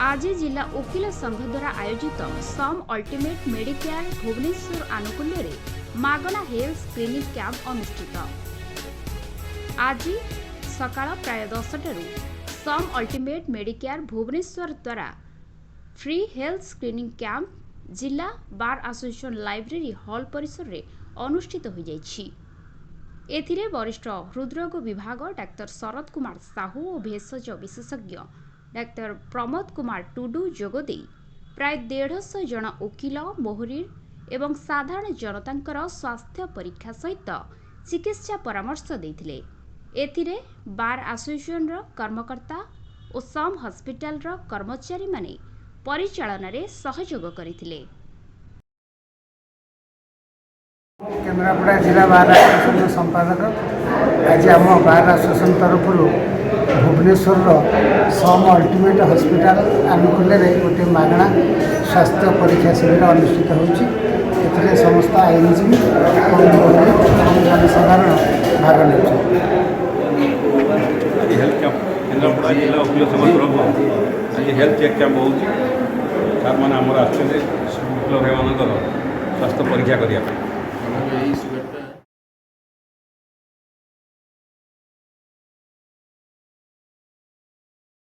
आज जिला वकिल संघ द्वारा आयोजित सम अल्टिमेट मेडिकेयर भुवनेश्वर आनुकूल्य रे मागणा हेल्थ स्क्रीनिंग कैंप अनुष्ठित। आज सकाळ प्राय 10 सम अल्टिमेट मेडिकेयर भुवनेश्वर द्वारा फ्री हेल्थ स्क्रीनिंग कैंप जिला बार एसोसिएशन लाइब्रेरी हॉल परिसर रे अनुष्ठित हो जाइछि। एथिरे वरिष्ठ हृदरोग विभाग डाक्टर शरद कुमार साहू और भेषज विशेषज्ञ डाक्टर प्रमोद कुमार टुडू जोगदे प्राय 150 जन वकिल मोहरीर एवं साधारण जनतांकर स्वास्थ्य परीक्षा सहित चिकित्सा परामर्श देथिले। एथिरे बार एसोसिएशन रो कर्मकर्ता और सम हॉस्पिटल रो कर्मचारी माने परिचालन रे सहयोग करथिले। केन्द्रापड़ा जिला बार एसोसिएशन संपादक आज आम बार एसोसिएशन तरफ भुवनेश्वर सम अल्टिमेट हॉस्पिटल आनुकूल्य गोटे मागणा स्वास्थ्य परीक्षा शिविर अनुष्ठित होती। समस्त आईनजीवी जनसाधारण भाग ले केन्द्रापड़ा जिला वकिल संघ तरफ आज हेल्थ चेक कैंप हो सार मैंने आमर आसुले वकिल भाई मान स्वास्थ्य परीक्षा करने।